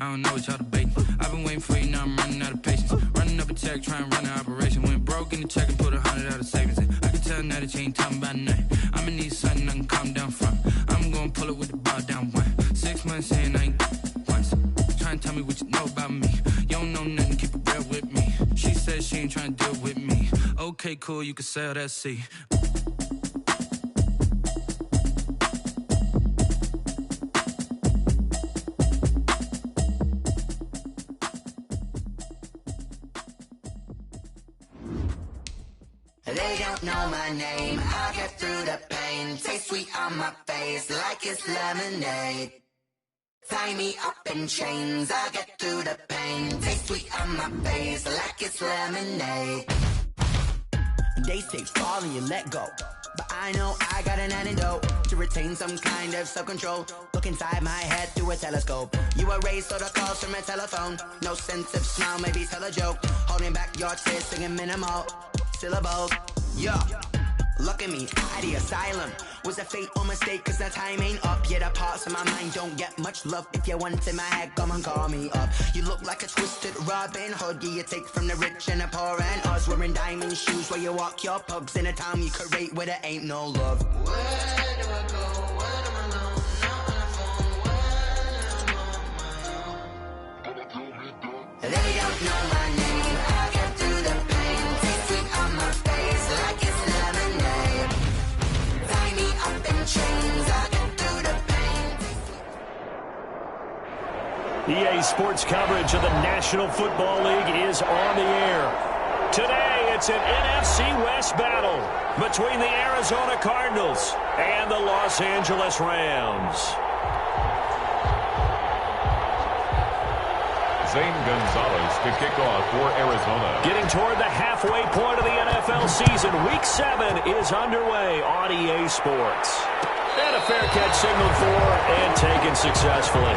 I don't know what y'all debating. I've been waiting for you, now I'm running out of patience. Running up a check, trying to run an operation. Went broke in the check and put 100 out of savings in. I can tell now that you ain't talking about nothing. I'ma need something I can calm down from. I'm gonna pull it with the ball down one. 6 months in, I ain't once. Trying to tell me what you know about me. You don't know nothing, keep it real with me. She said she ain't trying to deal with me. Okay, cool, you can sell that seat. They don't know my name, I'll get through the pain. Taste sweet on my face like it's lemonade. Tie me up in chains, I'll get through the pain. Taste sweet on my face like it's lemonade. They say fall and you let go, but I know I got an antidote to retain some kind of self-control. Look inside my head through a telescope. You erase all the calls from a telephone. No sense of smile, maybe tell a joke. Holding back your tears, singing minimal syllables. Yeah, look at me, at the asylum. Was a fate or mistake, cause the time ain't up. Yet the parts of my mind don't get much love. If you want in my head, come and call me up. You look like a twisted Robin Hood. Yeah, you take from the rich and the poor and us. Wearing diamond shoes where you walk your pugs in a town you could rate where there ain't no love. Where do I go? Where am I alone? Not on the phone. When I'm on my own. They don't know my name. I get through the pain. Taste sweet on my face like it's lemonade. Tie me up in chains. I get through the pain. EA Sports coverage of the National Football League is on the air. Today, it's an NFC West battle between the Arizona Cardinals and the Los Angeles Rams. Zane Gonzalez to kick off for Arizona. Getting toward the halfway point of the NFL season, Week 7 is underway on EA Sports. And a fair catch signaled for and taken successfully.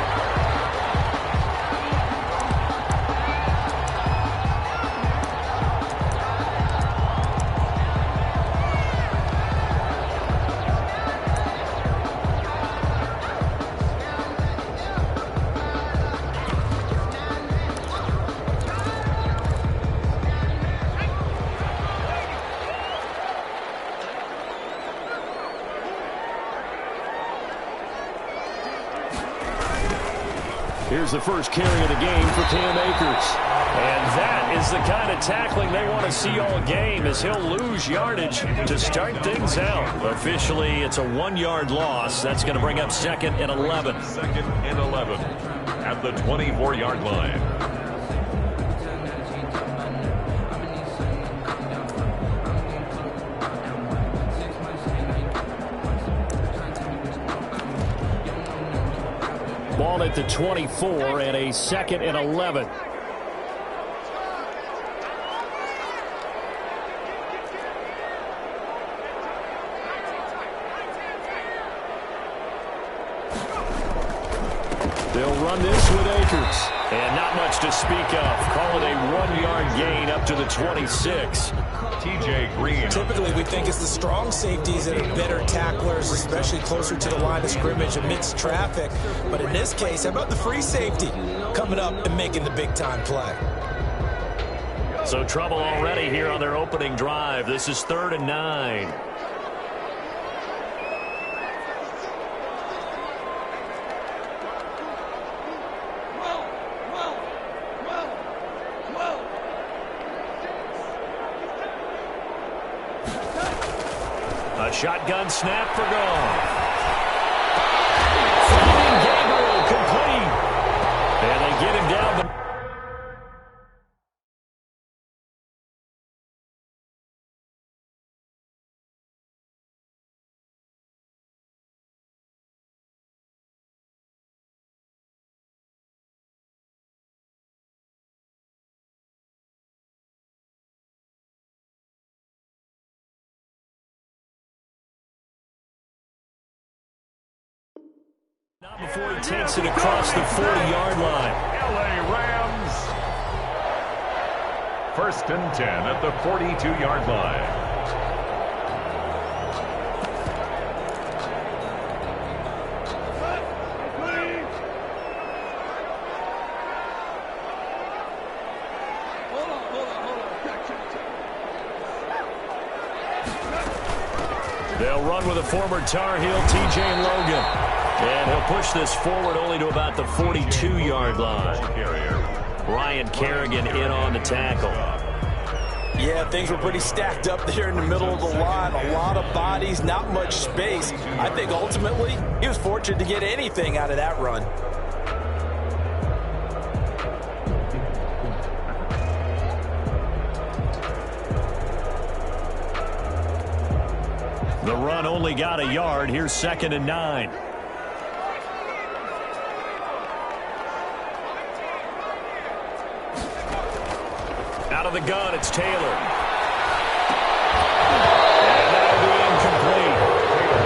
Here's the first carry of the game for Cam Akers. And that is the kind of tackling they want to see all game, as he'll lose yardage to start things out. Officially, it's a 1-yard loss. That's going to bring up second and 11. Second and 11 at the 24-yard line. Ball at the 24 and a second and 11. They'll run this with Akers. And not much to speak of. Call it a 1-yard gain up to the 26. TJ Green. Typically, we think it's the strong safeties that are better tacklers, especially closer to the line of scrimmage amidst traffic. But in this case, how about the free safety coming up and making the big-time play? So trouble already here on their opening drive. This is 3rd and 9. A shotgun snap for goal. Finding Gabriel complete. And they get him down the... Not before he takes it across the 40-yard line. LA Rams. 1st and 10 at the 42-yard line. They'll run with a former Tar Heel, T.J. Logan. And he'll push this forward only to about the 42-yard line. Ryan Kerrigan in on the tackle. Yeah, things were pretty stacked up there in the middle of the line. A lot of bodies, not much space. I think ultimately he was fortunate to get anything out of that run. The run only got a yard. Here's 2nd and 9. Out of the gun, it's Taylor. And that'll be incomplete.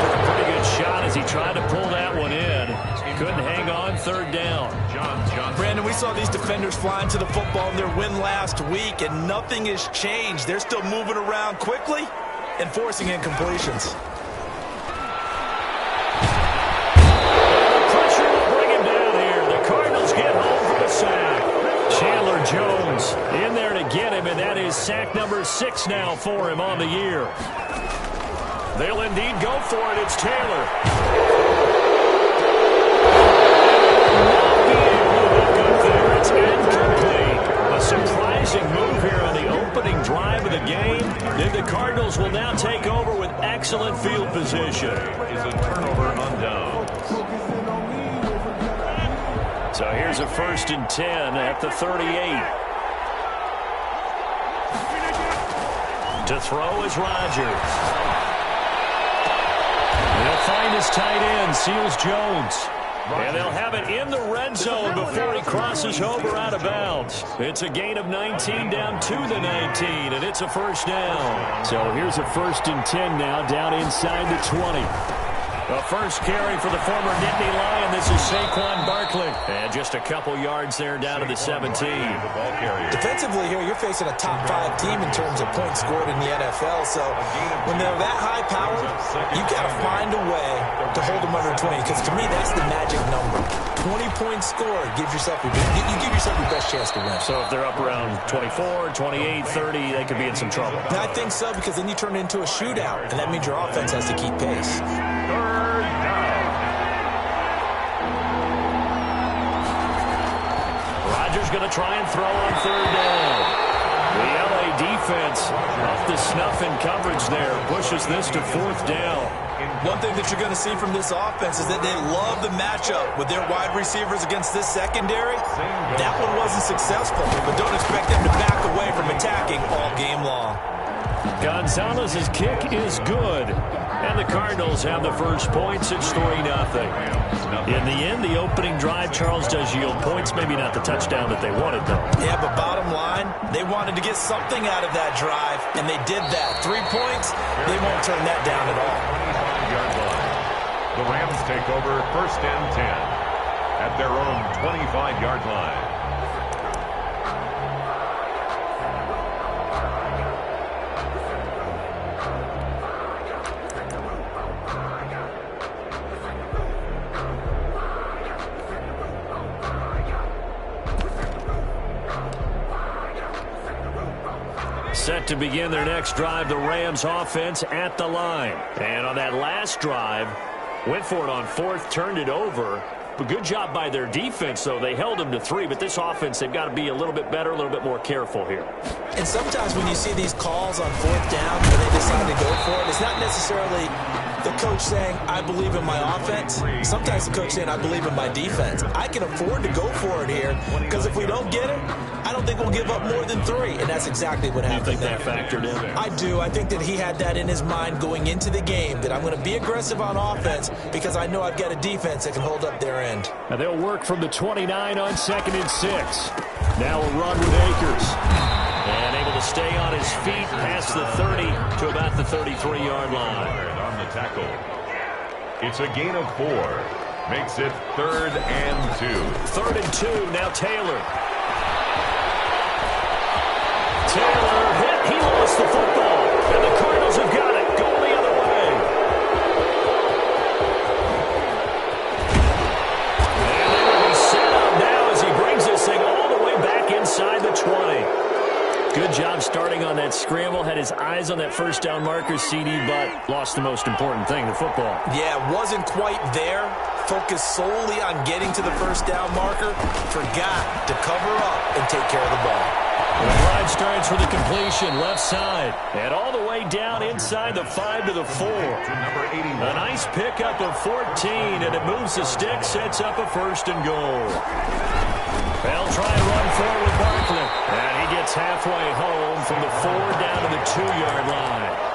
Took a pretty good shot as he tried to pull that one in. Couldn't hang on, 3rd down. Brandon, we saw these defenders flying to the football in their win last week, and nothing has changed. They're still moving around quickly and forcing incompletions. The pressure will bring him down here. The Cardinals get home for the sack. Chandler Jones in there to get him, and that is sack number 6 now for him on the year. They'll indeed go for it. It's Taylor. Not be able to hook up there. It's incomplete. A surprising move here on the opening drive of the game. Then the Cardinals will now take over with excellent field position. Is a turnover on down. So here's a 1st and 10 at the 38. To throw is Rodgers. They'll find his tight end, Seals Jones. And they'll have it in the red zone before he crosses over out of bounds. It's a gain of 19 down to the 19, and it's a 1st down. So here's a 1st and 10 now down inside the 20. The first carry for the former Nittany Lion. This is Saquon Barkley. And just a couple yards there down to the 17. Defensively here, you're facing a top 5 team in terms of points scored in the NFL. So when they're that high powered, you got to find a way to hold them under 20. Because to me, that's the magic number. 20 points scored gives yourself you give yourself your best chance to win. So if they're up around 24, 28, 30, they could be in some trouble. And I think so, because then you turn it into a shootout, and that means your offense has to keep pace. Rodgers going to try and throw on 3rd down. The LA defense off the snuff in coverage there. Pushes this to 4th down. One thing that you're going to see from this offense is that they love the matchup with their wide receivers against this secondary. That one wasn't successful, but don't expect them to back away from attacking all game long. Gonzalez's kick is good. And the Cardinals have the first points. It's 3-0. In the end, the opening drive, Charles, does yield points. Maybe not the touchdown that they wanted, though. Yeah, but bottom line, they wanted to get something out of that drive, and they did that. 3 points, they won't turn that down at all. The Rams take over 1st and 10 at their own 25-yard line. Set to begin their next drive, the Rams offense at the line. And on that last drive, went for it on 4th, turned it over. But good job by their defense, though. They held them to 3, but this offense, they've got to be a little bit better, a little bit more careful here. And sometimes when you see these calls on 4th down where they decide to go for it, it's not necessarily the coach saying, I believe in my offense. Sometimes the coach saying, I believe in my defense. I can afford to go for it here because if we don't get it, I don't think we'll give up more than 3. And that's exactly what happened. Do you think there. that factored in? I do. I think that he had that in his mind going into the game, that I'm going to be aggressive on offense because I know I've got a defense that can hold up their end. And they'll work from the 29 on 2nd and 6. Now a run with Akers. And able to stay on his feet past the 30 to about the 33-yard line. On the tackle. It's a gain of 4. Makes it 3rd and 2. 3rd and 2. Now Taylor. Taylor hit. He lost the football. And the Cardinals have got it. Going the other way. And they will be set up now as he brings this thing all the way back inside the 20. Good job starting on that scramble. Had his eyes on that first down marker, CD, but lost the most important thing, the football. Yeah, wasn't quite there. Focused solely on getting to the first down marker. Forgot to cover up and take care of the ball. The drive starts with a completion, left side. And all the way down inside the 5 to the 4. A nice pickup of 14, and it moves the stick, sets up a first and goal. They'll try and run forward with Barkley. And he gets halfway home from the 4 down to the 2-yard line.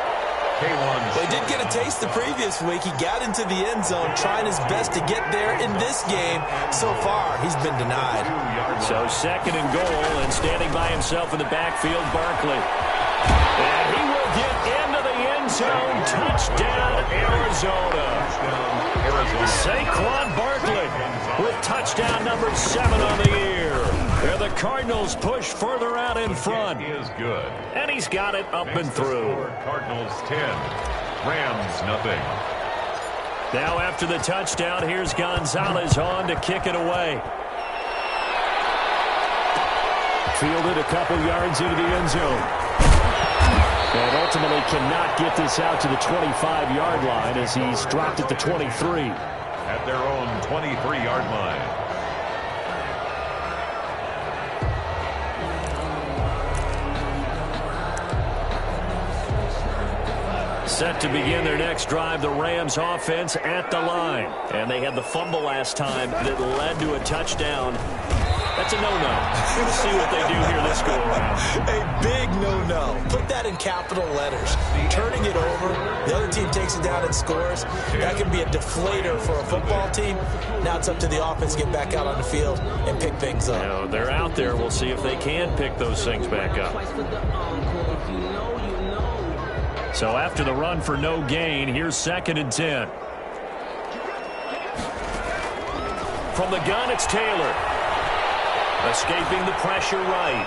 They did get a taste the previous week. He got into the end zone, trying his best to get there in this game. So far, he's been denied. So second and goal, and standing by himself in the backfield, Barkley. And he will get into the end zone. Touchdown, Arizona. Saquon Barkley with touchdown number 7 on the year. And the Cardinals push further out in front. He is good. And he's got it up and through. Cardinals 10, Rams nothing. Now after the touchdown, here's Gonzalez on to kick it away. Fielded a couple yards into the end zone. And ultimately cannot get this out to the 25-yard line as he's dropped at the 23. At their own 23-yard line. Set to begin their next drive, the Rams offense at the line. And they had the fumble last time that led to a touchdown. That's a no-no. We'll see what they do here this go-around. A big no-no. Put that in capital letters. Turning it over, the other team takes it down and scores. That can be a deflator for a football team. Now it's up to the offense to get back out on the field and pick things up. You know, they're out there. We'll see if they can pick those things back up. So after the run for no gain, here's 2nd and 10. From the gun, it's Taylor. Escaping the pressure right.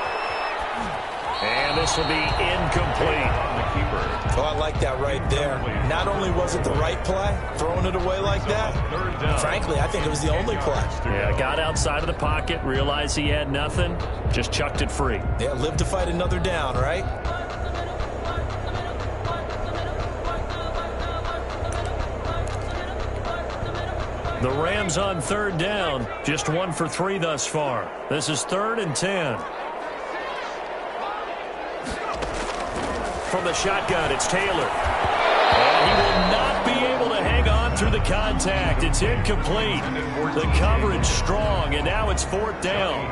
And this will be incomplete. Oh, I like that right there. Not only was it the right play, throwing it away like that, frankly, I think it was the only play. Yeah, got outside of the pocket, realized he had nothing, just chucked it free. Yeah, live to fight another down, right? The Rams on 3rd down, just 1 for 3 thus far. This is 3rd and 10. From the shotgun, it's Taylor. And he will not be able to hang on through the contact. It's incomplete. The coverage strong, and now it's 4th down.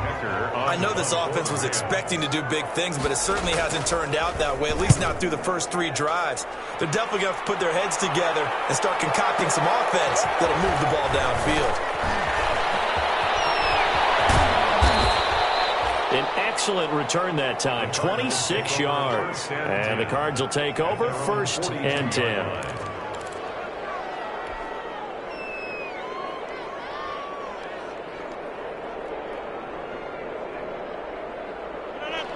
I know this offense was expecting to do big things, but it certainly hasn't turned out that way, at least not through the first 3 drives. They're definitely going to have to put their heads together and start concocting some offense that'll move the ball downfield. An excellent return that time, 26 yards. And the Cards will take over, 1st and 10.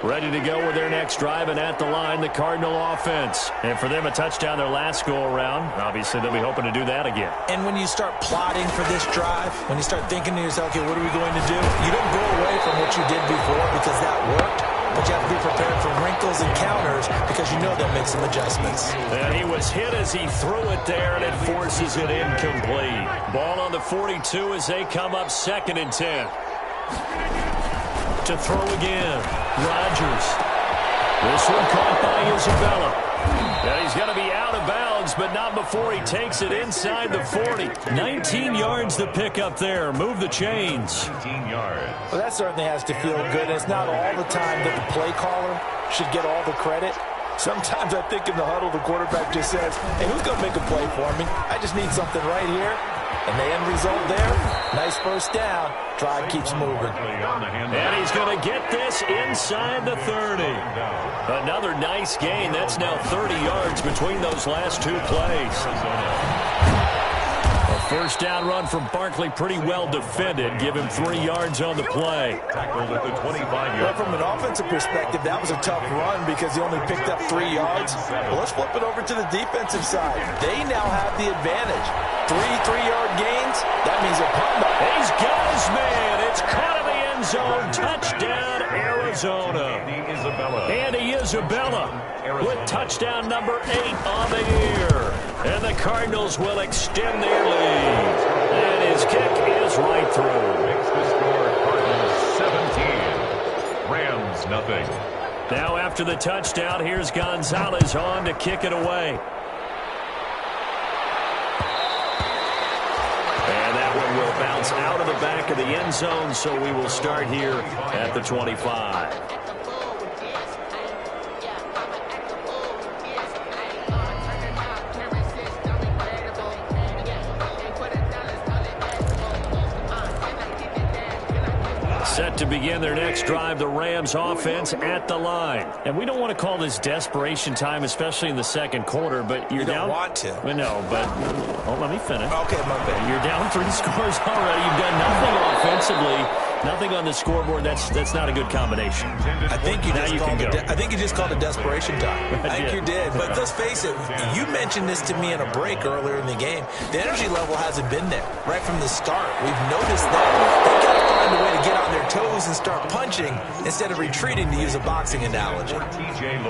Ready to go with their next drive, and at the line, the Cardinal offense. And for them, a touchdown their last go-around. Obviously, they'll be hoping to do that again. And when you start plotting for this drive, when you start thinking to yourself, okay, what are we going to do? You don't go away from what you did before because that worked, but you have to be prepared for wrinkles and counters because you know they'll make some adjustments. And he was hit as he threw it there, and it forces it incomplete. Ball on the 42 as they come up 2nd and 10. To throw again, Rodgers. This one caught by Isabella. And he's going to be out of bounds, but not before he takes it inside the 40. 19 yards to pick up there. Move the chains. 19 yards. Well, that certainly has to feel good. It's not all the time that the play caller should get all the credit. Sometimes I think in the huddle, the quarterback just says, hey, who's going to make a play for me? I just need something right here. And the end result there, nice first down. Drive keeps moving. And he's going to get this inside the 30. Another nice gain. That's now 30 yards between those last 2 plays. A first down run from Barkley, pretty well defended. Give him 3 yards on the play. Tackled at the 25-yard. Well, from an offensive perspective, that was a tough run because he only picked up 3 yards. Well, let's flip it over to the defensive side. They now have the advantage. 3 3-yard gains, that means a punt. He's got his man. It's caught in the end end zone. Touchdown, Arizona. Andy Isabella with touchdown number 8 on the year. And the Cardinals will extend their lead. And his kick is right through. Makes the score Cardinals 17. Rams nothing. Now after the touchdown, here's Gonzalez on to kick it away. And that one will bounce out of the back of the end zone, so we will start here at the 25. Set to begin their next drive, the Rams offense at the line. And we don't want to call this desperation time, especially in the second quarter, but you're down. You don't want to. No, but let me finish. Okay, my bad. You're down 3 scores already. You've done nothing offensively, nothing on the scoreboard. That's not a good combination. I think you just called it desperation time. I think you did. But let's face it, you mentioned this to me in a break earlier in the game. The energy level hasn't been there right from the start. We've noticed that. They've got to find a way to get on their toes and start punching instead of retreating, to use a boxing analogy.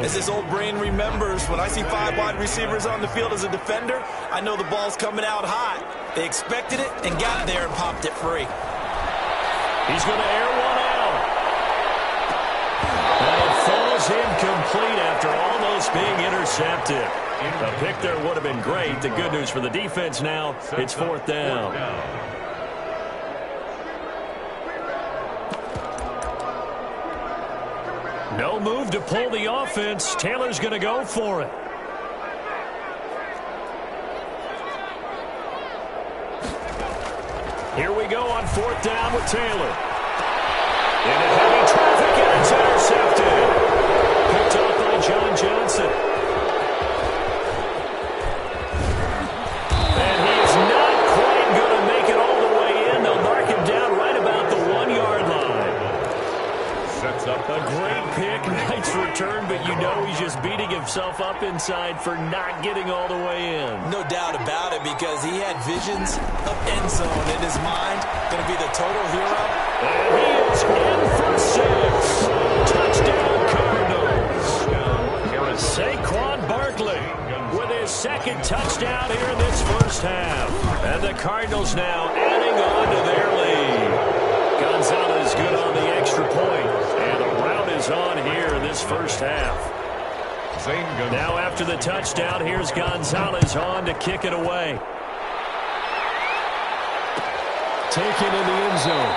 As this old brain remembers, when I see 5 wide receivers on the field as a defender, I know the ball's coming out hot. They expected it and got there and popped it free. He's going to air one out. And it falls incomplete after almost being intercepted. A pick there would have been great. The good news for the defense now, it's 4th down. No move to pull the offense. Taylor's going to go for it. Here we go on 4th down with Taylor. Into heavy traffic, and it's intercepted. Picked off by John Johnson. And he is not quite going to make it all the way in. They'll mark him down right about the 1-yard line. Sets up a great pick, nice return, but you know he's just beating himself up inside for not getting all the way in. No doubt about it, because he had visions of end zone in his mind. Going to be the total hero. And he is in for 6. Touchdown, Cardinals. Saquon Barkley with his 2nd touchdown here in this first half. And the Cardinals now adding on to their lead. Gonzalez good on the extra point. And the rout is on here in this first half. Now after the touchdown, here's Gonzalez on to kick it away. Taken in the end zone.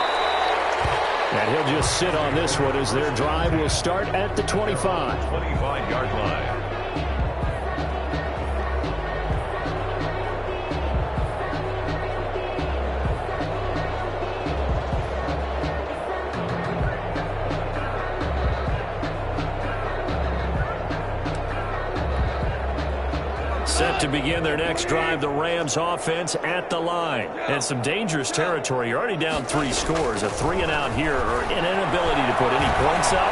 And he'll just sit on this one as their drive will start at the 25. 25-yard line. Set to begin their next drive, the Rams offense at the line. And some dangerous territory. You're already down 3 scores. A 3 and out here, or an inability to put any points up.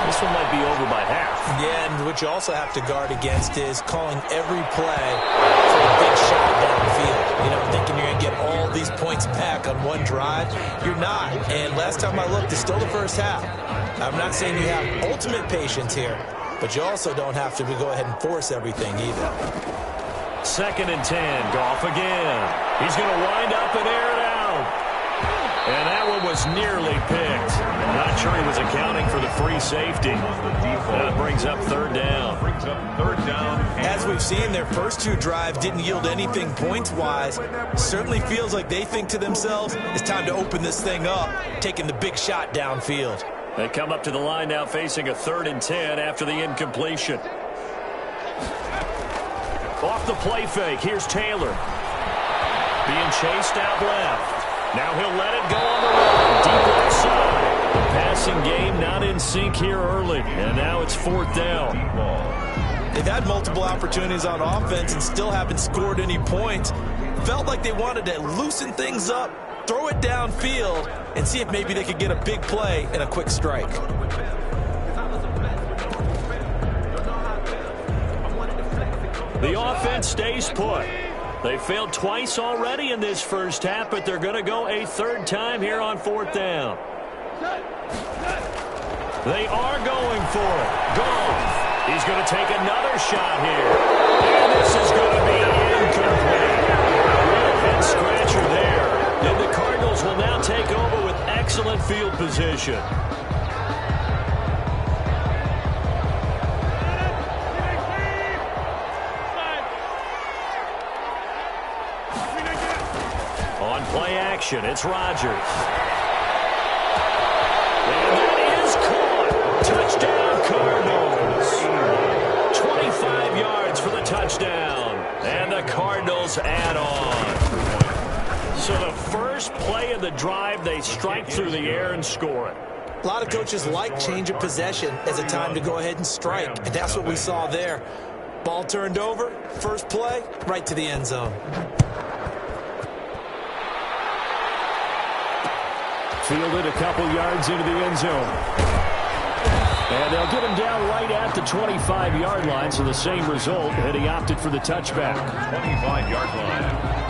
This one might be over by half. Yeah, and what you also have to guard against is calling every play for a big shot downfield. You know, thinking you're going to get all these points back on one drive. You're not. And last time I looked, it's still the first half. I'm not saying you have ultimate patience here, but you also don't have to go ahead and force everything either. 2nd and 10. Goff again. He's going to wind up and air it out. And that one was nearly picked. Not sure he was accounting for the free safety. That brings up 3rd down. As we've seen, their first 2 drives didn't yield anything points-wise. Certainly feels like they think to themselves, it's time to open this thing up, taking the big shot downfield. They come up to the line now facing a 3rd and 10 after the incompletion. Off the play fake, here's Taylor. Being chased out left. Now he'll let it go on the run. Deep left side. The passing game not in sync here early. And now it's 4th down. They've had multiple opportunities on offense and still haven't scored any points. Felt like they wanted to loosen things up, throw it downfield, and see if maybe they could get a big play and a quick strike. The offense stays put. They failed twice already in this first half, but they're going to go a 3rd time here on 4th down. They are going for it. Goff. He's going to take another shot here. And this is going to be incomplete. Real head-scratcher there. And the Cardinals will now take over with excellent field position. On play action, it's Rodgers. And that is caught. Touchdown, Cardinals. 25 yards for the touchdown. And the Cardinals add on. So the first play of the drive, they strike through the air and score it. A lot of coaches like change of possession as a time to go ahead and strike, and that's what we saw there. Ball turned over, first play, right to the end zone. Fielded a couple yards into the end zone. And they'll get him down right at the 25-yard line, so the same result, and he opted for the touchback. 25-yard line.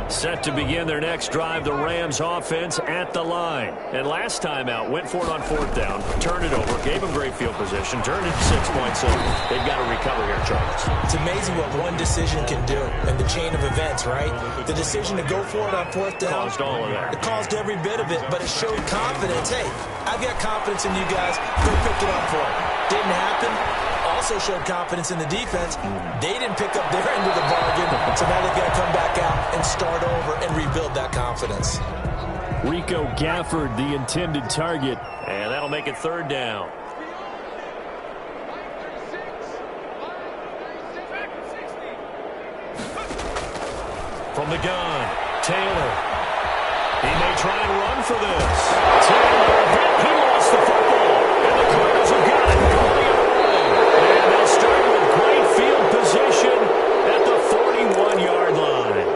Set to begin their next drive, the Rams offense at the line. And last time out, went for it on fourth down, turned it over, gave them great field position, turned it 6 points, so they've got to recover here, Charles. It's amazing what one decision can do in the chain of events, right? The decision to go for it on fourth down. Caused all of that. It caused every bit of it, but it showed confidence. Hey, I've got confidence in you guys. Go pick it up for it. Didn't happen. Also showed confidence in the defense. They didn't pick up their end of the bargain, so now they've got to come back out and start over and rebuild that confidence. Rico Gafford, the intended target, and that'll make it third down. From the gun, Taylor. He may try and run for this. Taylor, he lost the football, and the Cardinals have got it going the other way. And they'll start with great field position at the 41-yard line.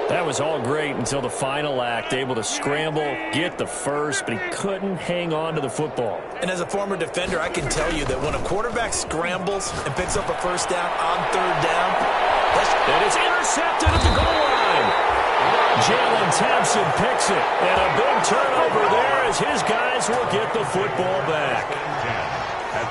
That was all great until the final act, able to scramble, get the first, but he couldn't hang on to the football. And as a former defender, I can tell you that when a quarterback scrambles and picks up a first down on third down, and it's intercepted at the goal line. Jalen Thompson picks it, and a big turnover there as his guys will get the football back.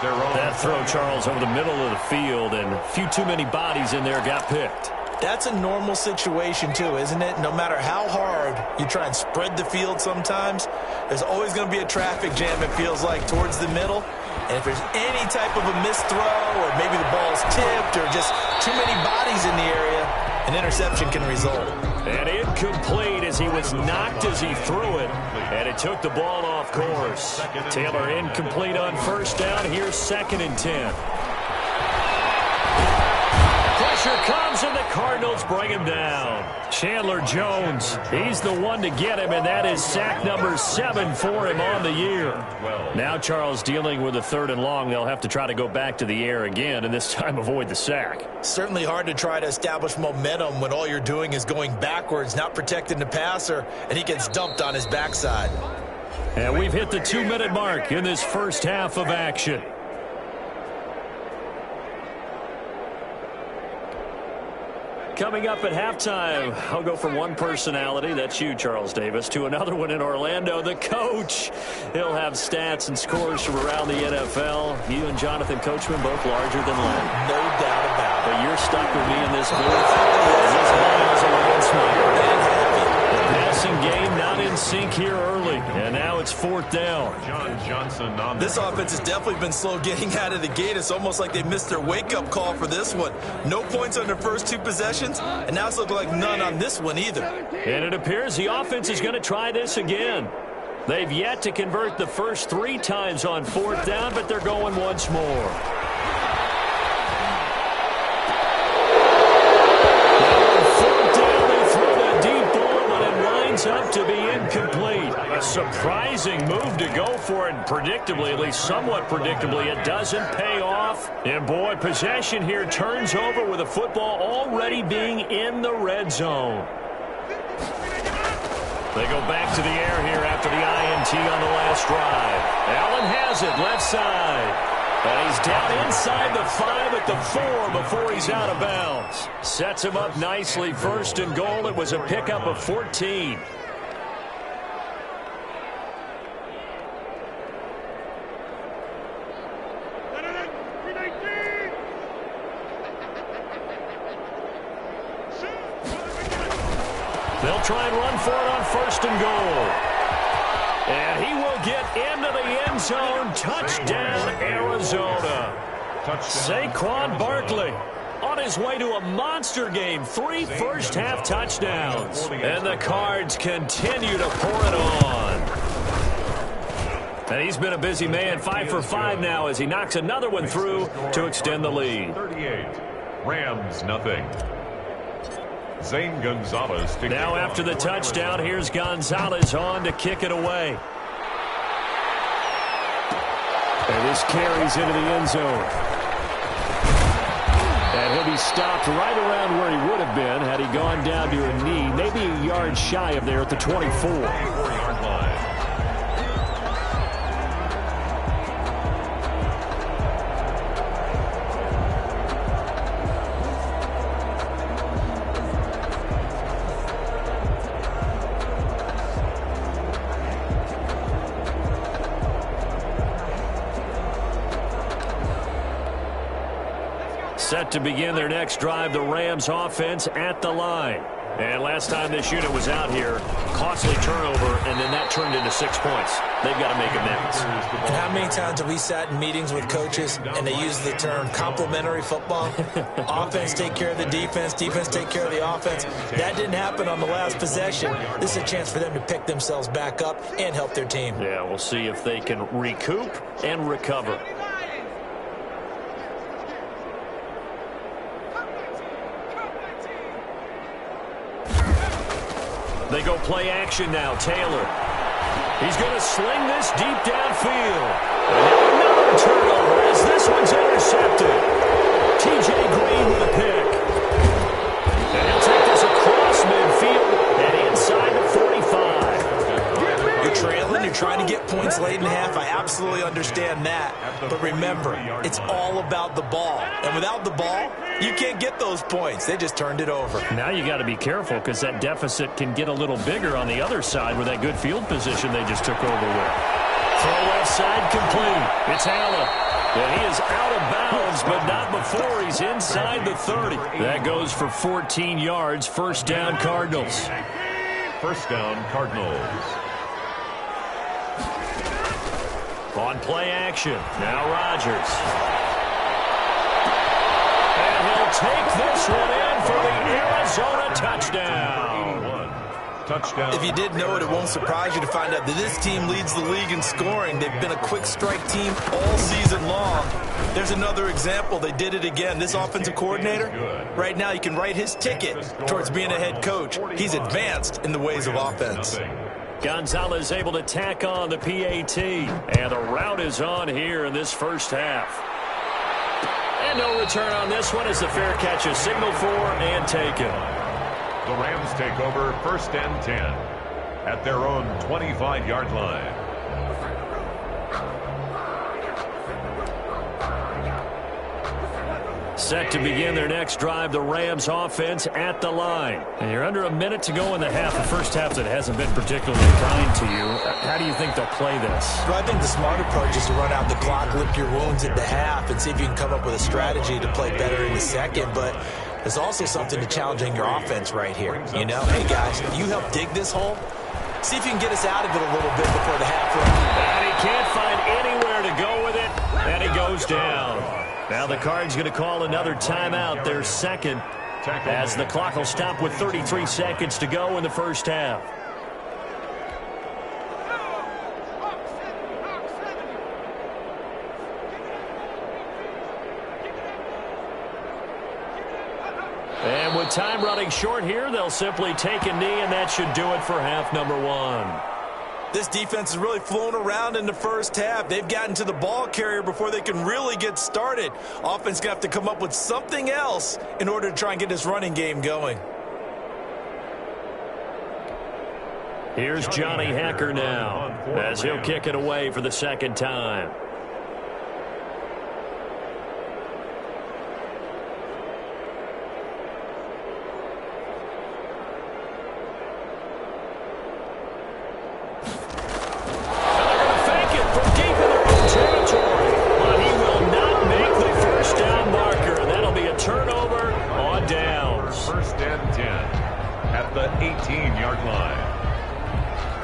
That throw, Charles, over the middle of the field, and a few too many bodies in there got picked. That's a normal situation, too, isn't it? No matter how hard you try and spread the field sometimes, there's always going to be a traffic jam, it feels like, towards the middle. And if there's any type of a missed throw or maybe the ball's tipped or just too many bodies in the area, an interception can result. And incomplete as he was knocked as he threw it, and it took the ball off course. Taylor incomplete on first down. Here's 2nd and 10. Pressure comes, and the Cardinals bring him down. Chandler Jones, he's the one to get him, and that is sack number 7 for him on the year. Now Charles dealing with a 3rd and long. They'll have to try to go back to the air again, and this time avoid the sack. Certainly hard to try to establish momentum when all you're doing is going backwards, not protecting the passer, and he gets dumped on his backside. And we've hit the 2-minute mark in this first half of action. Coming up at halftime, I'll go from one personality, that's you, Charles Davis, to another one in Orlando, the coach. He'll have stats and scores from around the NFL. You and Jonathan Coachman both larger than life. No doubt about it. But you're stuck with me in this booth. This miles around smile. The passing game not in sync here early, and now it's 4th down. John Johnson on This offense has definitely been slow getting out of the gate. It's almost like they missed their wake-up call for this one. No points on their first 2 possessions, and now it's looking like none on this one either. And it appears the offense is going to try this again. They've yet to convert the first 3 times on 4th down, but they're going once more. Up to be incomplete. A surprising move to go for it predictably, at least somewhat predictably. It doesn't pay off. And, boy, possession here turns over with the football already being in the red zone. They go back to the air here after the INT on the last drive. Allen has it, left side. And he's down inside the 5 at the 4 before he's out of bounds. Sets him up nicely. First and goal. It was a pickup of 14. They'll try and run for it on first and goal. And he will get into the end zone. Touchdown, Arizona. Saquon Barkley on his way to a monster game. 3 first-half touchdowns. And the Cards continue to pour it on. And he's been a busy man. 5 for 5 now as he knocks another one through to extend the lead. 38. Rams, nothing. Zane Gonzalez. Now after the touchdown, here's Gonzalez on to kick it away. And this carries into the end zone. And he'll be stopped right around where he would have been had he gone down to a knee, maybe a yard shy of there at the 24. 24-yard line. Set to begin their next drive, the Rams offense at the line. And last time this unit was out here, costly turnover, and then that turned into 6 points. They've got to make amends. And how many times have we sat in meetings with coaches and they use the term complementary football? Offense take care of the defense, defense take care of the offense. That didn't happen on the last possession. This is a chance for them to pick themselves back up and help their team. Yeah, we'll see if they can recoup and recover. They go play action now. Taylor. He's going to sling this deep downfield. And now another turnover as this one's intercepted. T.J. Green with a pick. And he'll take this across midfield and inside the 45. You're trailing. You're trying to get points late in half. I absolutely understand that. But remember, it's all about the ball. And without the ball, you can't get those points. They just turned it over. Now you got to be careful because that deficit can get a little bigger on the other side with that good field position they just took over with. Throw left side complete. It's Allen. And he is out of bounds, but not before he's inside the 30. That goes for 14 yards. First down, Cardinals. First down, Cardinals. On play action. Now Rodgers. And he'll take this one in for the Arizona touchdown. Touchdown. If you didn't know it, it won't surprise you to find out that this team leads the league in scoring. They've been a quick strike team all season long. There's another example. They did it again. This offensive coordinator, right now you can write his ticket towards being a head coach. He's advanced in the ways of offense. Gonzalez able to tack on the PAT. And the route is on here in this first half. And no return on this one as the fair catch is signaled for and taken. The Rams take over first and 10 at their own 25-yard line. Set to begin their next drive, the Rams offense at the line. And you're under a minute to go in the half. The first half that hasn't been particularly kind to you. How do you think they'll play this? Well, I think the smart approach is to run out the clock, lick your wounds at the half, and see if you can come up with a strategy to play better in the second. But there's also something to challenging your offense right here. You know, hey, guys, you help dig this hole. See if you can get us out of it a little bit before the half run. And he can't find anywhere to go with it, and he goes down. Now the Cards going to call another timeout, their second, as the clock will stop with 33 seconds to go in the first half. And with time running short here, they'll simply take a knee, and that should do it for half number one. This defense is really flown around in the first half. They've gotten to the ball carrier before they can really get started. Offense going to have to come up with something else in order to try and get this running game going. Here's Johnny Hacker now as he'll kick it away for the second time.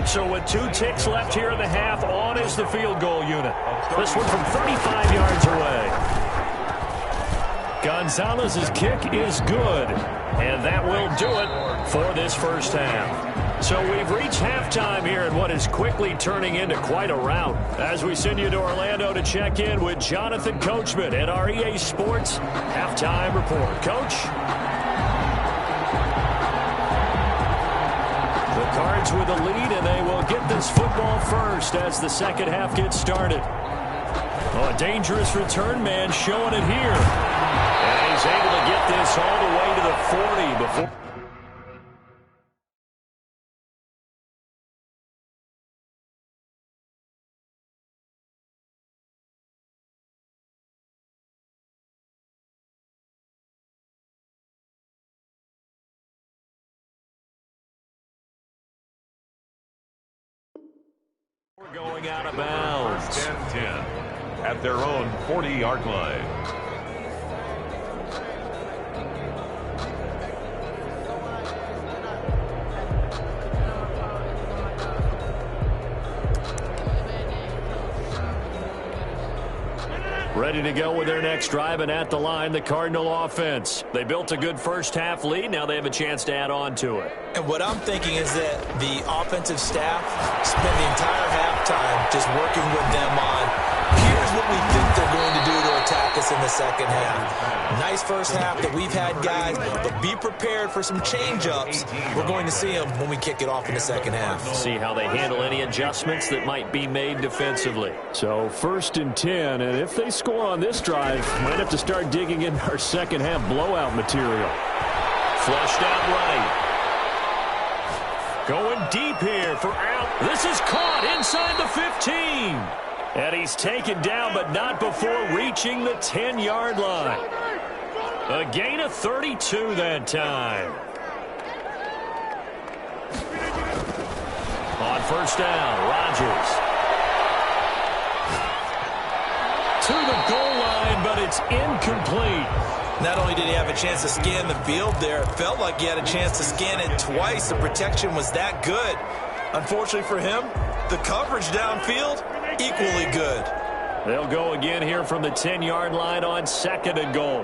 So with 2 ticks left here in the half, on is the field goal unit. This one from 35 yards away. Gonzalez's kick is good, and that will do it for this first half. So we've reached halftime here in what is quickly turning into quite a rout. As we send you to Orlando to check in with Jonathan Coachman at our EA Sports Halftime Report. Coach? Cards with a lead, and they will get this football first as the second half gets started. Oh, a dangerous return man showing it here. And he's able to get this all the way to the 40 before. We're going out of bounds. First and 10 at their own 40-yard line. Ready to go with their next drive, and at the line, the Cardinal offense. They built a good first-half lead. Now they have a chance to add on to it. And what I'm thinking is that the offensive staff spent the entire halftime just working with them on, here's what we think they're going to do to attack us in the second half. Nice first half that we've had, guys, but be prepared for some change-ups. We're going to see them when we kick it off in the second half. See how they handle any adjustments that might be made defensively. So 1st and 10, and if they score on this drive, might have to start digging in our second half blowout material. Flushed out right. Going deep here for out. This is caught inside the 15. And he's taken down, but not before reaching the 10-yard line. A gain of 32 that time. On first down, Rodgers. To the goal line, but it's incomplete. Not only did he have a chance to scan the field there, it felt like he had a chance to scan it twice. The protection was that good. Unfortunately for him, the coverage downfield, equally good. They'll go again here from the 10-yard line on 2nd and goal.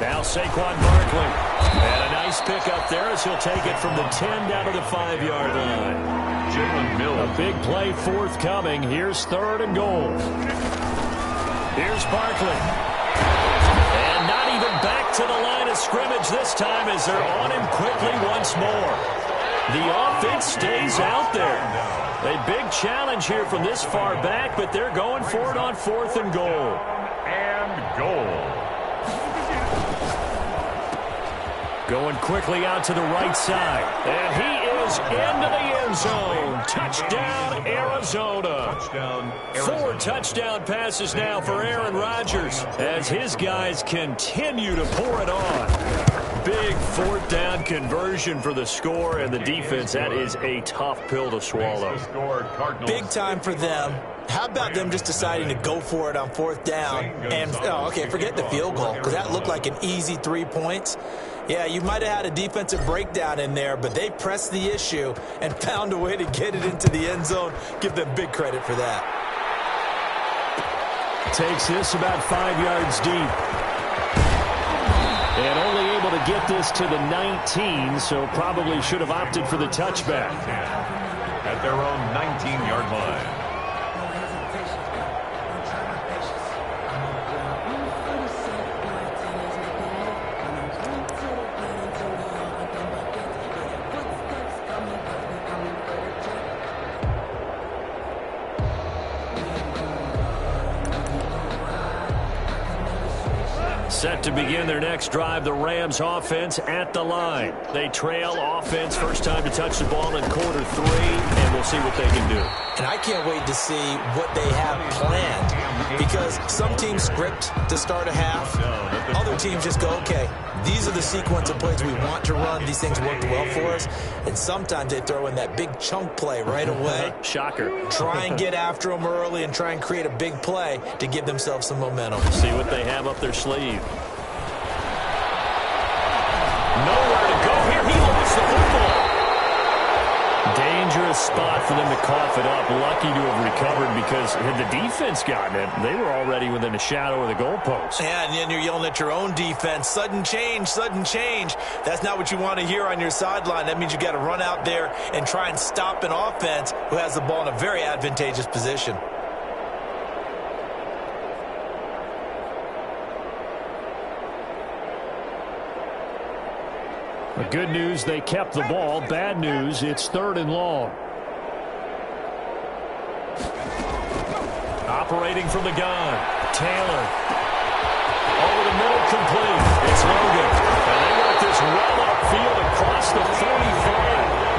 Now Saquon Barkley. And a nice pickup there as he'll take it from the 10 down to the 5-yard line. A big play forthcoming. Here's 3rd and goal. Here's Barkley. And not even back to the line of scrimmage this time as they're on him quickly once more. The offense stays out there. A big challenge here from this far back, but they're going for it on 4th and goal. And goal. Going quickly out to the right side. And he is into the end zone. Touchdown, Arizona. 4 touchdown passes now for Aaron Rodgers as his guys continue to pour it on. Big 4th down conversion for the score, and the defense, that is a tough pill to swallow. Big time for them. How about them just deciding to go for it on 4th down? And, forget the field goal, because that looked like an easy 3 points. Yeah, you might have had a defensive breakdown in there, but they pressed the issue and found a way to get it into the end zone. Give them big credit for that. Takes this about 5 yards deep. And only able to get this to the 19, so probably should have opted for the touchback. At their own 19-yard line. Set to begin their next drive, the Rams offense at the line. They trail offense, first time to touch the ball in quarter 3, and we'll see what they can do. And I can't wait to see what they have planned, because some teams script to start a half. Other teams just go, okay, these are the sequence of plays we want to run. These things worked well for us. And sometimes they throw in that big chunk play right away. Shocker. Try and get after them early and try and create a big play to give themselves some momentum. See what they have up their sleeve. Nowhere to go here. He lost the football. Dangerous spot for them to cough it up. Lucky to have recovered, because had the defense gotten it, they were already within a shadow of the goalpost. Yeah, and then you're yelling at your own defense. Sudden change, sudden change. That's not what you want to hear on your sideline. That means you got to run out there and try and stop an offense who has the ball in a very advantageous position. The good news, they kept the ball. Bad news, it's 3rd and long. Operating from the gun, Taylor. Over the middle, complete. It's Logan. And they work this well upfield across the 45.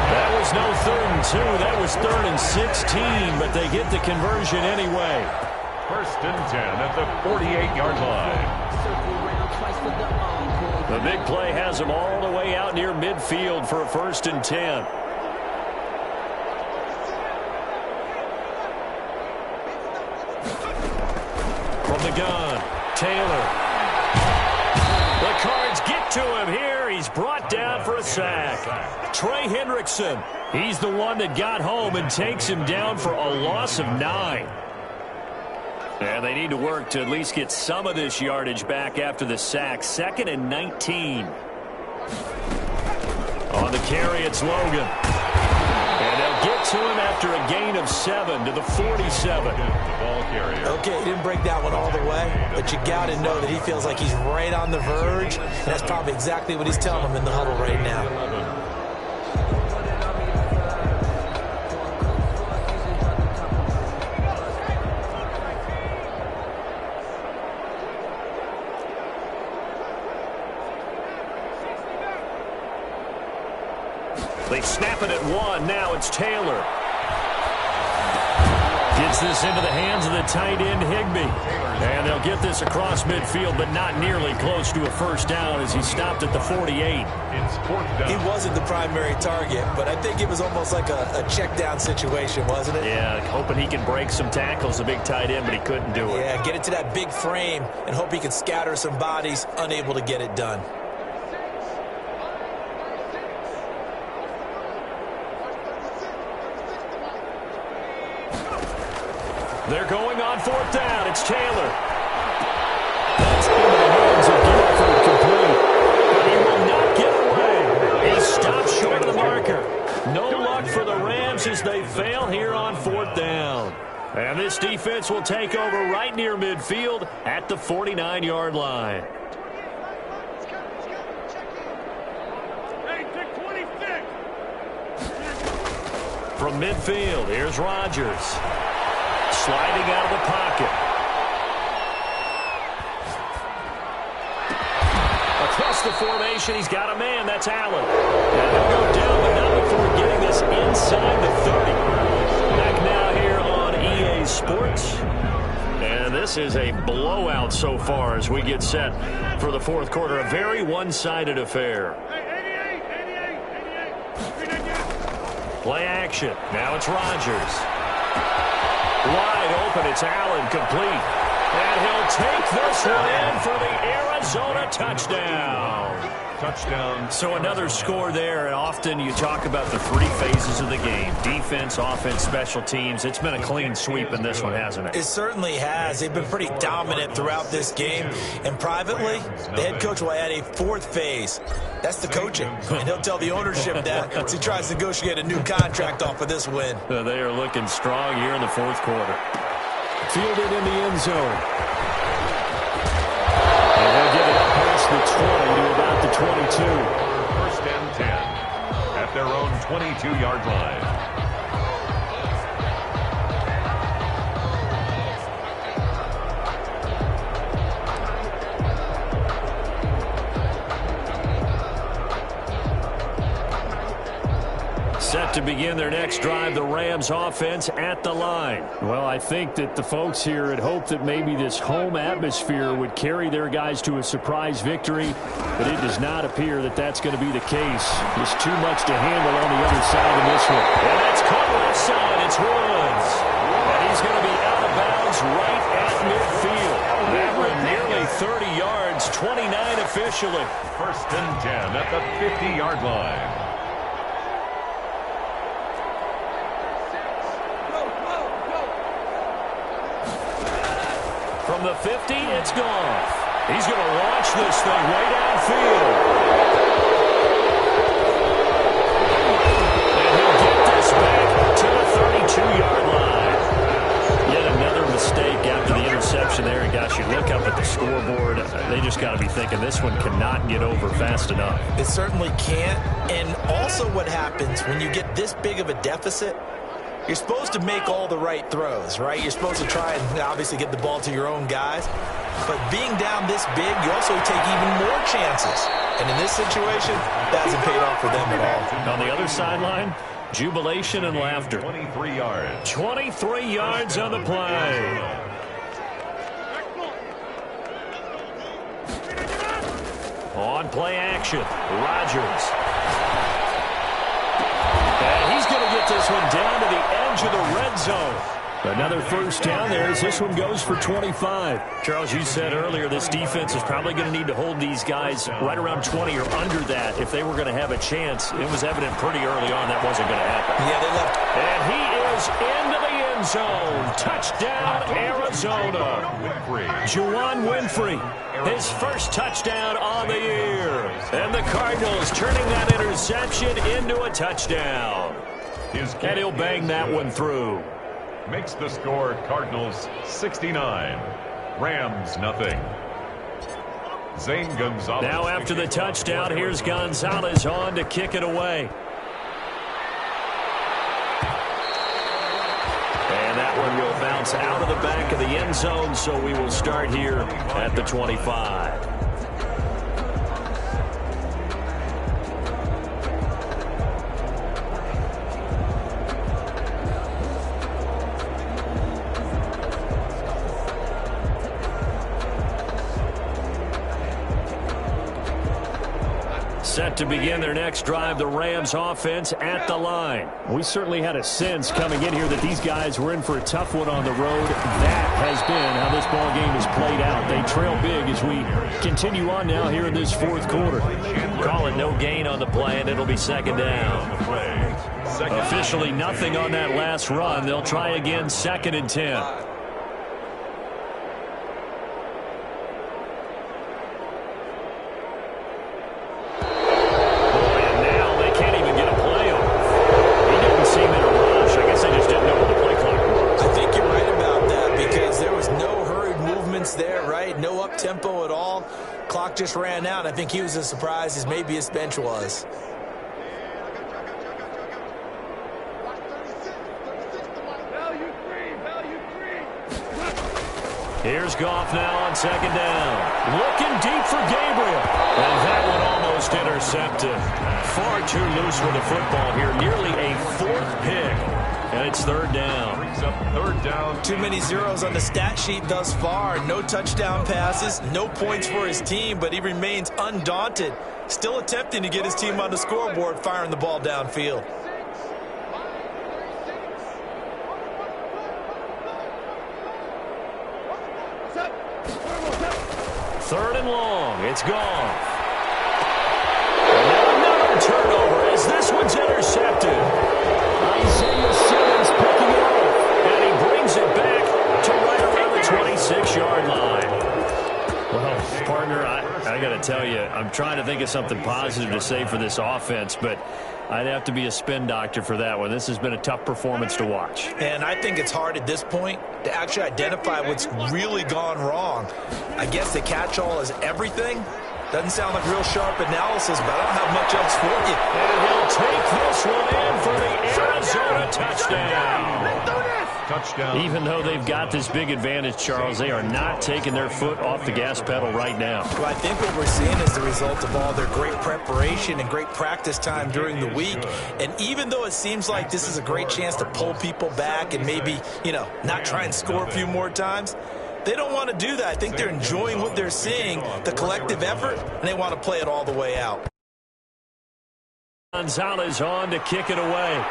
That was no 3rd and 2. That was 3rd and 16, but they get the conversion anyway. 1st and 10 at the 48-yard line. The big play has them all the way out near midfield for a 1st and 10. From the gun, Taylor. The Cards get to him here. He's brought down for a sack. Trey Hendrickson, he's the one that got home and takes him down for a loss of 9. And they need to work to at least get some of this yardage back after the sack. 2nd and 19. On the carry, it's Logan. And they'll get to him after a gain of 7 to the 47. The ball carrier. Okay, he didn't break that one all the way, but you got to know that he feels like he's right on the verge. And that's probably exactly what he's telling him in the huddle right now. They snap it at 1. Now it's Taylor. Gets this into the hands of the tight end, Higbee. And they'll get this across midfield, but not nearly close to a 1st down as he stopped at the 48. It's 4th down. He wasn't the primary target, but I think it was almost like a check down situation, wasn't it? Yeah, hoping he can break some tackles, a big tight end, but he couldn't do it. Yeah, get it to that big frame and hope he can scatter some bodies, unable to get it done. They're going on 4th down. It's Taylor. That's into the hands of Gifford, complete. But he will not get away. He stops short of the marker. No luck for the Rams as they fail here on 4th down. And this defense will take over right near midfield at the 49-yard line. From midfield, here's Rodgers. Sliding out of the pocket. Across the formation, he's got a man. That's Allen. And he'll go down, but not before getting this inside the 30. Back now here on EA Sports. And this is a blowout so far as we get set for the 4th quarter. A very one-sided affair. Play action. Now it's Rodgers. Wide open, it's Allen, complete. And he'll take this one in for the Arizona touchdown. Touchdown. So another score there, and often you talk about the 3 phases of the game. Defense, offense, special teams. It's been a clean sweep in this one, hasn't it? It certainly has. They've been pretty dominant throughout this game. And privately, the head coach will add a 4th phase. That's the coaching. And he'll tell the ownership that as he tries to negotiate a new contract off of this win. They are looking strong here in the 4th quarter. Fielded in the end zone. And they'll get it up past the 20 to about the 22. 1st and 10 at their own 22-yard line. Set to begin their next drive, the Rams offense at the line. Well, I think that the folks here had hoped that maybe this home atmosphere would carry their guys to a surprise victory, but it does not appear that that's going to be the case. There's too much to handle on the other side of this one. And that's caught left side. It's Woods. And he's going to be out of bounds right at midfield. That one nearly 30 yards, 29 officially. First and 10 at the 50-yard line. From the 50, it's gone. He's going to launch this thing way downfield. And he'll get this back to the 32-yard line. Yet another mistake after the interception there. And gosh, you look up at the scoreboard, they just got to be thinking this one cannot get over fast enough. It certainly can't. And also what happens when you get this big of a deficit, you're supposed to make all the right throws, right? You're supposed to try and obviously get the ball to your own guys. But being down this big, you also take even more chances. And in this situation, that hasn't paid off for them at all. On the other sideline, jubilation and laughter. 23 yards. 23 yards on the play. On play action, Rodgers. And he's going to get this one down to the edge of the red zone. Another first down there as this one goes for 25. Charles, you said earlier this defense is probably going to need to hold these guys right around 20 or under that if they were going to have a chance. It was evident pretty early on that wasn't going to happen. Yeah, they left. And he is into the end zone. Touchdown, Arizona. Juwan Winfrey, his first touchdown on the year. And the Cardinals turning that interception into a touchdown. And he'll bang that one through. Makes the score Cardinals 69, Rams nothing. Zane Gonzalez. Now after the touchdown, here's Gonzalez on to kick it away. And that one will bounce out of the back of the end zone, so we will start here at the 25. Set to begin their next drive, the Rams offense at the line. We certainly had a sense coming in here that these guys were in for a tough one on the road. That has been how this ball game has played out. They trail big as we continue on now here in this fourth quarter. Call it no gain on the play, and it'll be second down. Officially nothing on that last run. They'll try again, second and 10. Tempo at all. Clock just ran out. I think he was as surprised as maybe his bench was. Here's Goff now on second down. Looking deep for Gabriel. And that one almost intercepted. Far too loose with the football here. Nearly a fourth pick. And it's third down. Brings up third down. Too many zeros on the stat sheet thus far. No touchdown passes, no points for his team, but he remains undaunted. Still attempting to get his team on the scoreboard, firing the ball downfield. Third and long. It's gone. And now another turnover as this one's intercepted. Isaiah Simmons picking it up. And he brings it back to right around the 26-yard line. Well, partner, I got to tell you, I'm trying to think of something positive to say for this offense, but I'd have to be a spin doctor for that one. This has been a tough performance to watch. And I think it's hard at this point to actually identify what's really gone wrong. I guess the catch-all is everything. Doesn't sound like real sharp analysis, but I don't have much else for you. And he'll take this one in for the Arizona touchdown. touchdown. Even though they've got this big advantage, Charles, they are not taking their foot off the gas pedal right now. Well, I think what we're seeing is the result of all their great preparation and great practice time during the week. And even though it seems like this is a great chance to pull people back and maybe, not try and score a few more times, they don't want to do that. I think they're enjoying what they're seeing, the collective effort, and they want to play it all the way out. Gonzalez on to kick it away.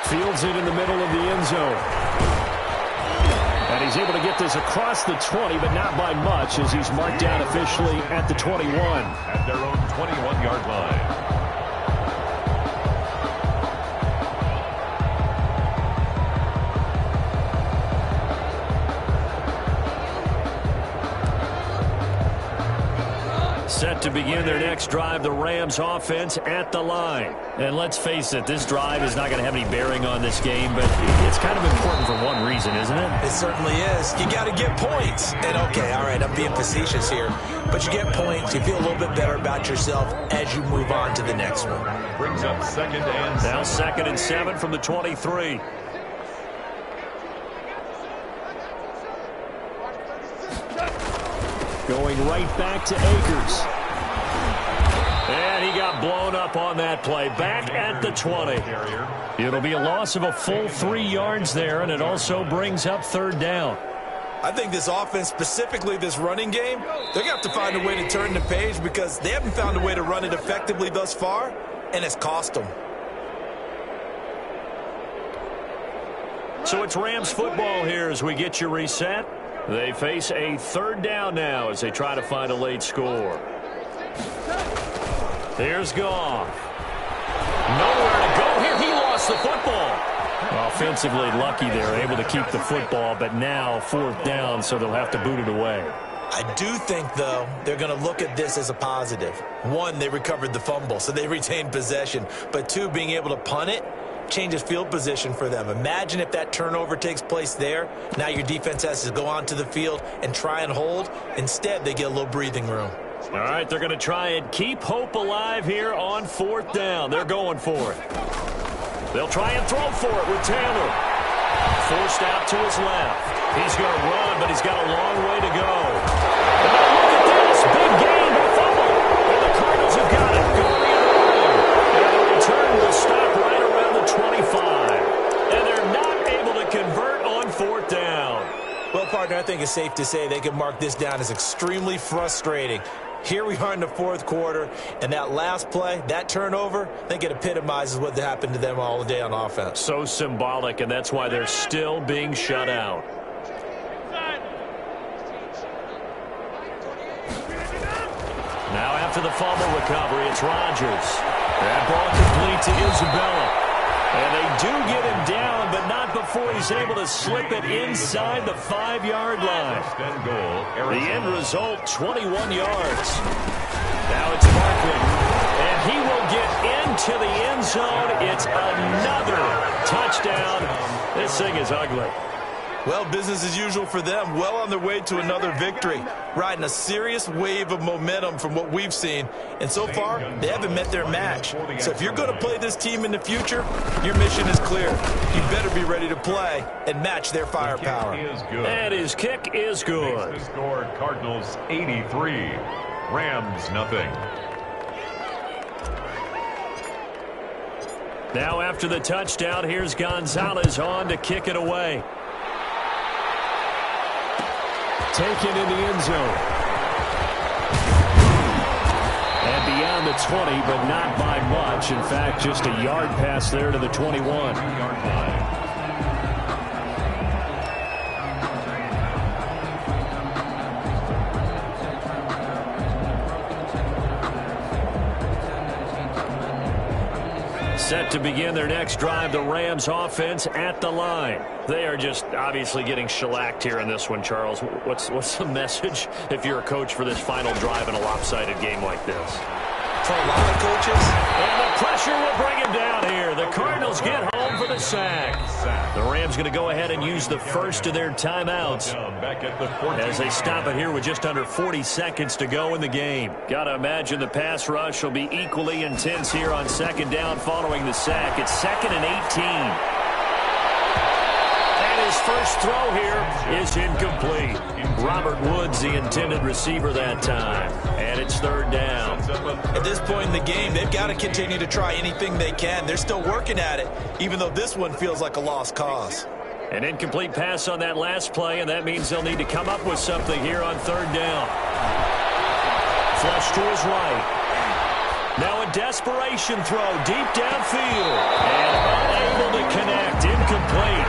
Fields it in the middle of the end zone. And he's able to get this across the 20, but not by much, as he's marked down officially at the 21. At their own 21-yard line. Set to begin their next drive, the Rams offense at the line. And let's face it, this drive is not going to have any bearing on this game, but it's kind of important for one reason, isn't it? It certainly is. You got to get points. And okay, all right, I'm being facetious here, but you get points, you feel a little bit better about yourself as you move on to the next one. Brings up second and 7. Now 2nd and 7 from the 23. Going right back to Akers. And he got blown up on that play. Back at the 20. It'll be a loss of a full 3 yards there, and it also brings up 3rd down. I think this offense, specifically this running game, they're going to have to find a way to turn the page because they haven't found a way to run it effectively thus far, and it's cost them. So it's Rams football here as we get you reset. They face a 3rd down now as they try to find a late score. Here's Goff. Nowhere to go here. He lost the football. Offensively lucky they're able to keep the football, but now 4th down, so they'll have to boot it away. I do think, though, they're going to look at this as a positive. 1, they recovered the fumble, so they retained possession. But 2, being able to punt it changes field position for them. Imagine if that turnover takes place there. Now your defense has to go onto the field and try and hold. Instead, they get a little breathing room. All right, they're going to try and keep hope alive here on 4th down. They're going for it. They'll try and throw for it with Taylor. Forced out to his left. He's going to run, but he's got a long way to go. And look at this. Big gain, but fumble. And the Cardinals have got it. Going on. And the return will stop right around the 25. And they're not able to convert on 4th down. Well, partner, I think it's safe to say they can mark this down as extremely frustrating. Here we are in the 4th quarter, and that last play, that turnover, I think it epitomizes what happened to them all day on offense. So symbolic, and that's why they're still being shut out. Now after the fumble recovery, it's Rodgers. That ball complete to Isabella. And they do get him down, but not before he's able to slip it inside the 5-yard line. The end result, 21 yards. Now it's Barkley, and he will get into the end zone. It's another touchdown. This thing is ugly. Well, business as usual for them. Well on their way to another victory. Riding a serious wave of momentum from what we've seen. And so far, they haven't met their match. So if you're going to play this team in the future, your mission is clear. You better be ready to play and match their firepower. And his kick is good. The score, Cardinals 83, Rams nothing. Now after the touchdown, here's Gonzalez on to kick it away. Taken in the end zone. And beyond the 20, but not by much. In fact, just a yard pass there to the 21-yard line. Set to begin their next drive, the Rams offense at the line. They are just obviously getting shellacked here in this one, Charles. What's the message if you're a coach for this final drive in a lopsided game like this? For a lot of coaches. And the pressure will bring him down here. The Cardinals get home for the sack. The Rams going to go ahead and use the first of their timeouts as they stop it here with just under 40 seconds to go in the game. Got to imagine the pass rush will be equally intense here on 2nd down following the sack. It's 2nd and 18. His first throw here is incomplete. Robert Woods, the intended receiver that time. And it's third down. At this point in the game, they've got to continue to try anything they can. They're still working at it, even though this one feels like a lost cause. An incomplete pass on that last play, and that means they'll need to come up with something here on third down. Flush to his right. Now a desperation throw deep downfield. And unable to connect. Incomplete.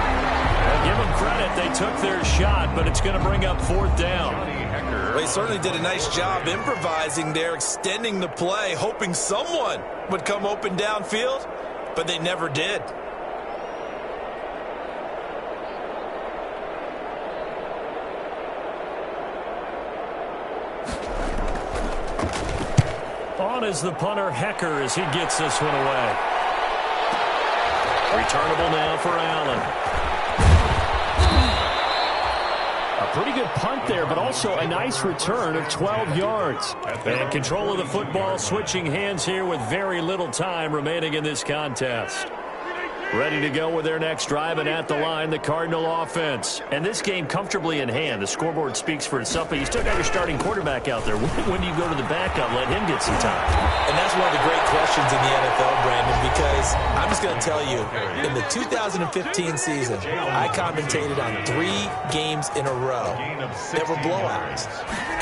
Well, give them credit. They took their shot, but it's going to bring up fourth down. They certainly did a nice job improvising there, extending the play, hoping someone would come open downfield, but they never did. On is the punter, Hecker, as he gets this one away. Returnable now for Allen. A pretty good punt there, but also a nice return of 12 yards. And control of the football, switching hands here with very little time remaining in this contest. Ready to go with their next drive, and at the line, the Cardinal offense. And this game comfortably in hand. The scoreboard speaks for itself, but you still got your starting quarterback out there. When do you go to the backup, let him get some time? And that's one of the great questions in the NFL, Brandon, because I'm just going to tell you, in the 2015 season, I commentated on 3 games in a row that were blowouts.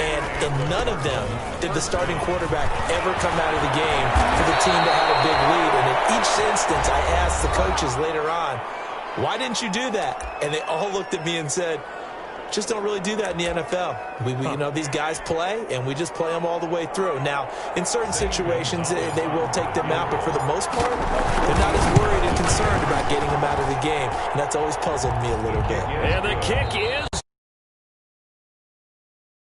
And in none of them did the starting quarterback ever come out of the game for the team that had a big lead. And in each instance, I asked the coaches later on, why didn't you do that? And they all looked at me and said, just don't really do that in the NFL. We you know, these guys play, and we just play them all the way through. Now, in certain situations, they will take them out, but for the most part, they're not as worried and concerned about getting them out of the game. And that's always puzzled me a little bit. And the kick is